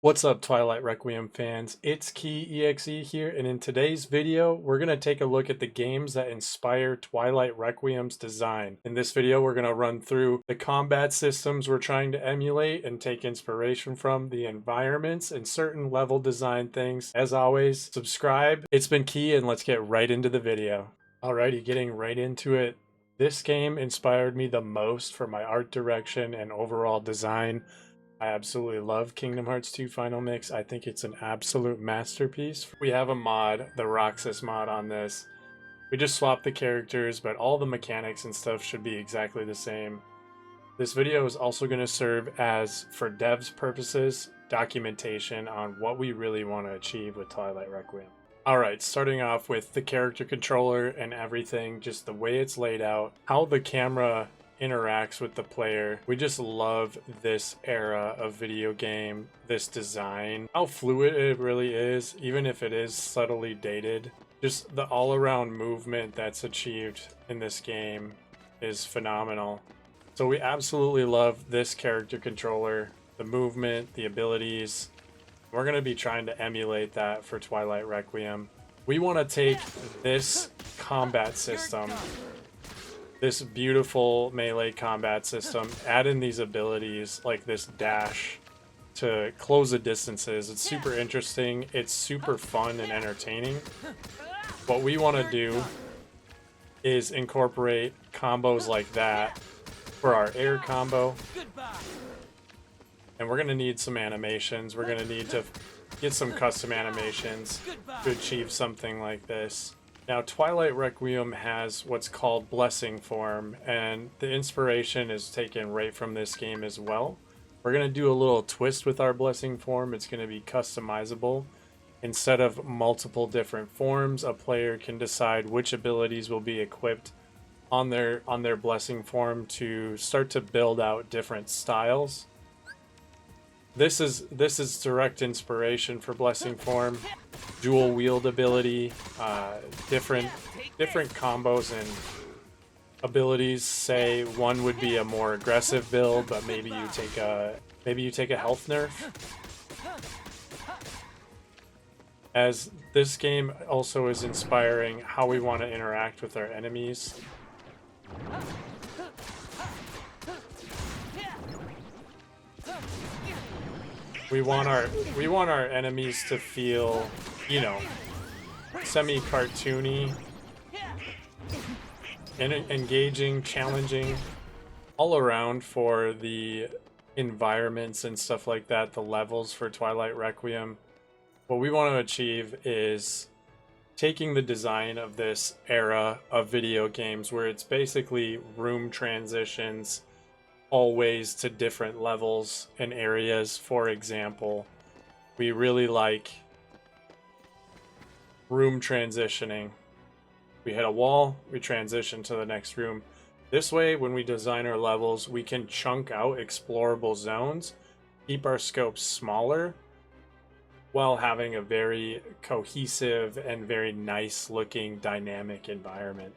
What's up, Twilight Requiem fans? It's Key EXE here, and in today's video, we're going to take a look at the games that inspire Twilight Requiem's design. In this video, we're going to run through the combat systems we're trying to emulate and take inspiration from, the environments, and certain level design things. As always, subscribe. It's been Key, and let's get right into the video. Alrighty, getting right into it. This game inspired me the most for my art direction and overall design. I absolutely love Kingdom Hearts 2 Final Mix. I think it's an absolute masterpiece. We have a mod, the Roxas mod on this. We just swapped the characters, but all the mechanics and stuff should be exactly the same. This video is also going to serve as, for devs purposes, documentation on what we really want to achieve with Twilight Requiem. Alright, starting off with the character controller and everything, just the way it's laid out, how the camera interacts with the player. We just love this era of video game, this design, how fluid it really is, even if it is subtly dated. Just the all-around movement that's achieved in this game is phenomenal. So we absolutely love this character controller, the movement, the abilities. We're going to be trying to emulate that for Twilight Requiem. We want to take this combat system, this beautiful melee combat system, add in these abilities like this dash to close the distances. It's super interesting. It's super fun and entertaining. What we want to do is incorporate combos like that for our air combo. And we're going to need some animations. We're going to need to get some custom animations to achieve something like this. Now, Twilight Requiem has what's called Blessing Form, and the inspiration is taken right from this game as well. We're going to do a little twist with our Blessing Form. It's going to be customizable. Instead of multiple different forms, a player can decide which abilities will be equipped on their Blessing Form to start to build out different styles. This is direct inspiration for Blessing Form. Dual wield ability, different combos and abilities. Say one would be a more aggressive build, but maybe you take a health nerf. As this game also is inspiring how we want to interact with our enemies. We want our enemies to feel, you know, semi-cartoony, and engaging, challenging, all around for the environments and stuff like that, the levels for Twilight Requiem. What we want to achieve is taking the design of this era of video games where it's basically room transitions, always to different levels and areas. For example, we really like room transitioning. We hit a wall, we transition to the next room. This way, when we design our levels, we can chunk out explorable zones, keep our scopes smaller, while having a very cohesive and very nice looking dynamic environment.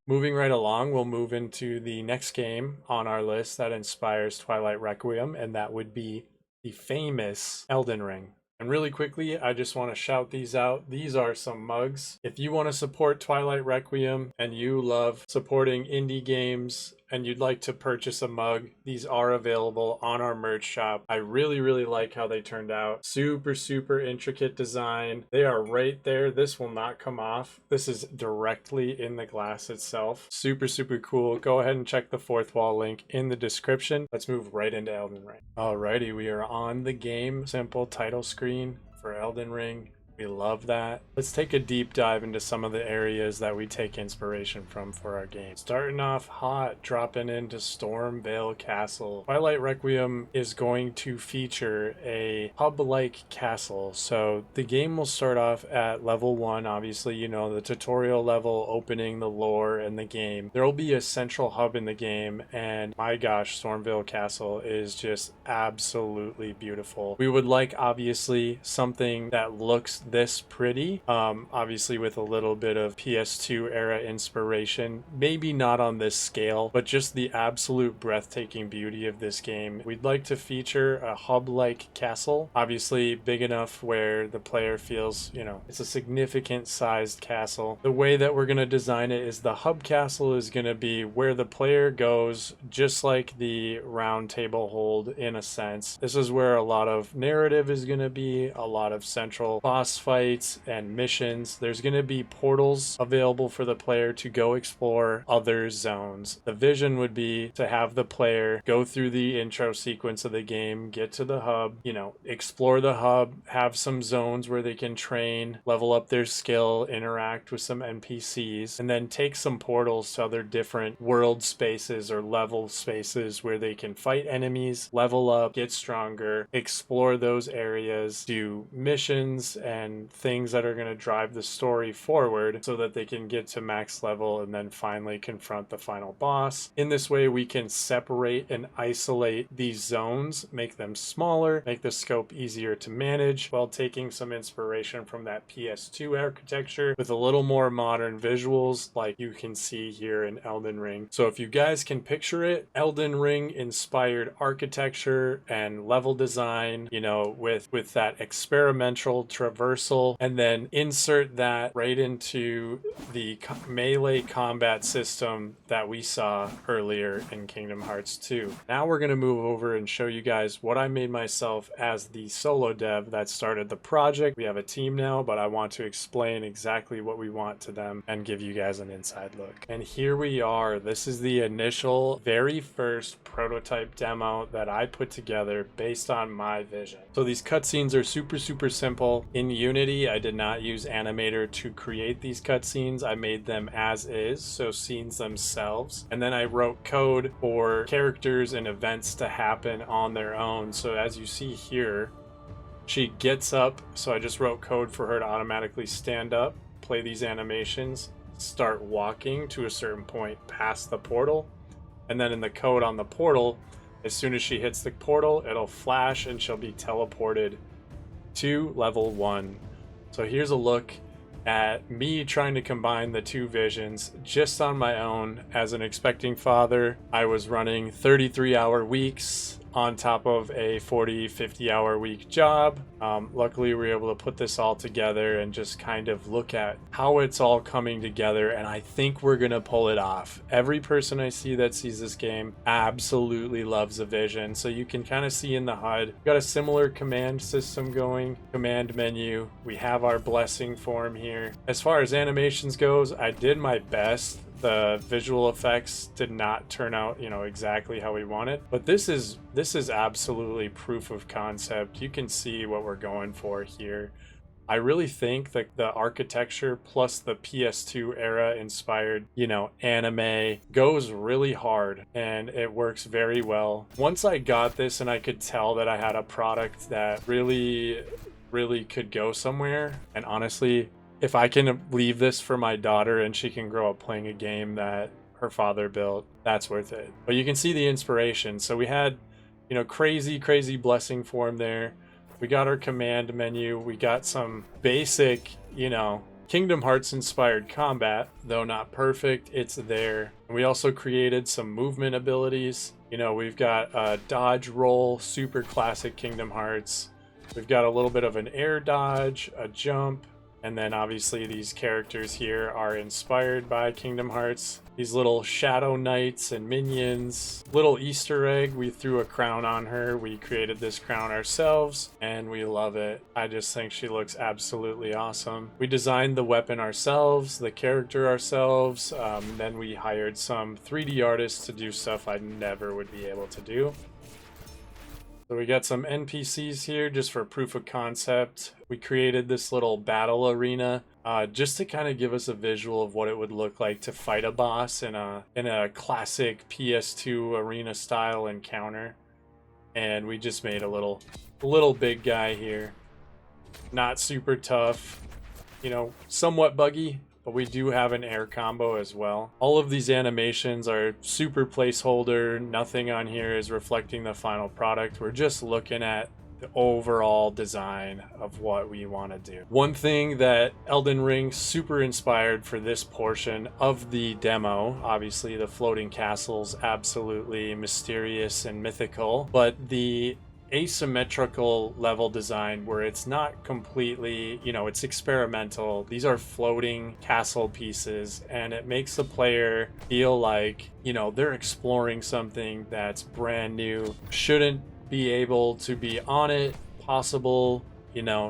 Moving right along, we'll move into the next game on our list that inspires Twilight Requiem, and that would be the famous Elden Ring. And really quickly, I just want to shout these out. These are some mugs. If you want to support Twilight Requiem and you love supporting indie games and you'd like to purchase a mug, these are available on our merch shop. I really like how they turned out. Super intricate design. They are right there. This will not come off. This is directly in the glass itself. Super cool. Go ahead and check the fourth wall link in the description. Let's move right into Elden Ring. Alrighty, we are on the game. Simple title screen for Elden Ring. We love that. Let's take a deep dive into some of the areas that we take inspiration from for our game. Starting off hot, dropping into Stormvale Castle. Twilight Requiem is going to feature a hub-like castle. So the game will start off at level 1, obviously, you know, the tutorial level, opening the lore and the game. There will be a central hub in the game, and my gosh, Stormvale Castle is just absolutely beautiful. We would like, obviously, something that looks this pretty. Obviously with a little bit of PS2 era inspiration, maybe not on this scale, but just the absolute breathtaking beauty of this game. We'd like to feature a hub-like castle, obviously big enough where the player feels, you know, it's a significant sized castle. The way that we're going to design it is the hub castle is going to be where the player goes, just like the round table hold in a sense. This is where a lot of narrative is going to be, a lot of central boss fights and missions. There's going to be portals available for the player to go explore other zones. The vision would be to have the player go through the intro sequence of the game, get to the hub, you know, explore the hub, have some zones where they can train, level up their skill, interact with some NPCs, and then take some portals to other different world spaces or level spaces where they can fight enemies, level up, get stronger, explore those areas, do missions and things that are going to drive the story forward so that they can get to max level and then finally confront the final boss. In this way, we can separate and isolate these zones, make them smaller, make the scope easier to manage while taking some inspiration from that PS2 architecture with a little more modern visuals like you can see here in Elden Ring. So if you guys can picture it, Elden Ring inspired architecture and level design, you know, with that experimental traversal, and then insert that right into the melee combat system that we saw earlier in Kingdom Hearts 2. Now we're going to move over and show you guys what I made myself as the solo dev that started the project. We have a team now, but I want to explain exactly what we want to them and give you guys an inside look. And here we are. This is the initial, very first prototype demo that I put together based on my vision. So these cutscenes are super simple. In Unity, I did not use Animator to create these cutscenes. I made them as is, so scenes themselves. And then I wrote code for characters and events to happen on their own. So as you see here, she gets up, so I just wrote code for her to automatically stand up, play these animations, start walking to a certain point past the portal, and then in the code on the portal, as soon as she hits the portal, it'll flash and she'll be teleported to level 1. So here's a look at me trying to combine the two visions just on my own. As an expecting father, I was running 33-hour weeks on top of a 40-50 hour week job. Luckily we were able to put this all together and just kind of look at how it's all coming together, and I think we're gonna pull it off. Every person I see that sees this game absolutely loves the vision. So you can kind of see in the HUD, we've got a similar command system going, command menu. We have our blessing form here. As far as animations goes, I did my best. The visual effects did not turn out, you know, exactly how we wanted, but this is absolutely proof of concept. You can see what we're going for here. I really think that the architecture plus the PS2 era inspired, you know, anime goes really hard and it works very well. Once I got this and I could tell that I had a product that really could go somewhere, and honestly, if I can leave this for my daughter and she can grow up playing a game that her father built, that's worth it. But you can see the inspiration. So we had, you know, crazy blessing form there. We got our command menu. We got some basic, you know, Kingdom Hearts inspired combat, though not perfect, it's there. And we also created some movement abilities. You know, we've got a dodge roll, super classic Kingdom Hearts. We've got a little bit of an air dodge, a jump, and then obviously these characters here are inspired by Kingdom Hearts. These little shadow knights and minions. Little Easter egg, we threw a crown on her. We created this crown ourselves and we love it. I just think she looks absolutely awesome. We designed the weapon ourselves, the character ourselves. Then we hired some 3D artists to do stuff I never would be able to do. So we got some NPCs here just for proof of concept. We created this little battle arena just to kind of give us a visual of what it would look like to fight a boss in a classic PS2 arena style encounter. And we just made a little big guy here. Not super tough, you know, somewhat buggy, but we do have an air combo as well. All of these animations are super placeholder. Nothing on here is reflecting the final product. We're just looking at the overall design of what we want to do. One thing that Elden Ring super inspired for this portion of the demo, obviously the floating castle's absolutely mysterious and mythical, but the asymmetrical level design where it's not completely, it's experimental. These are floating castle pieces, and it makes the player feel like, they're exploring something that's brand new. Shouldn't be able to be on it, possible,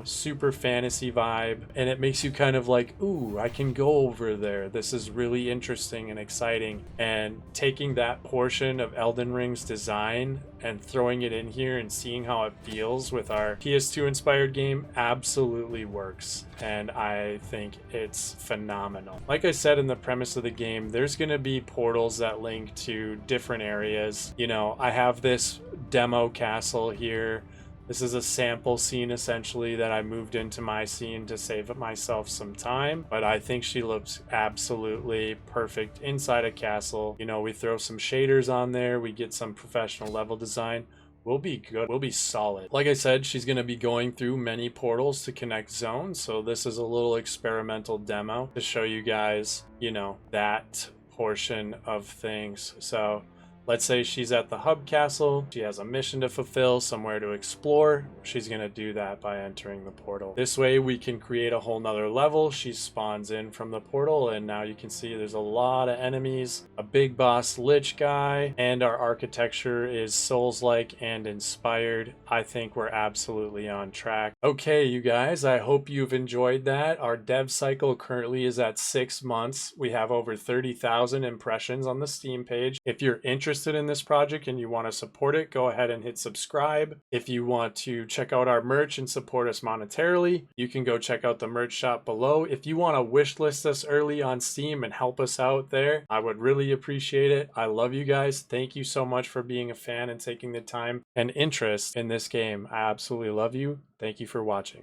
super fantasy vibe, and it makes you kind of like, ooh, I can go over there. This is really interesting and exciting. And taking that portion of Elden Ring's design and throwing it in here and seeing how it feels with our PS2 inspired game absolutely works. And I think it's phenomenal. Like I said in the premise of the game, there's going to be portals that link to different areas. I have this demo castle here. This is a sample scene essentially that I moved into my scene to save myself some time, but I think she looks absolutely perfect inside a castle. We throw some shaders on there, we get some professional level design. We'll be good. We'll be solid. Like I said, she's going to be going through many portals to connect zones. So this is a little experimental demo to show you guys, that portion of things. So let's say she's at the hub castle. She has a mission to fulfill, somewhere to explore. She's going to do that by entering the portal. This way we can create a whole nother level. She spawns in from the portal, and now you can see there's a lot of enemies, a big boss lich guy, and our architecture is Souls-like and inspired. I think we're absolutely on track. Okay, you guys, I hope you've enjoyed that. Our dev cycle currently is at 6 months. We have over 30,000 impressions on the Steam page. If you're interested in this project and you want to support it, go ahead and hit subscribe. If you want to check out our merch and support us monetarily, you can go check out the merch shop below. If you want to wish list us early on Steam and help us out there, I would really appreciate it. I love you guys. Thank you so much for being a fan and taking the time and interest in this game. I absolutely love you. Thank you for watching.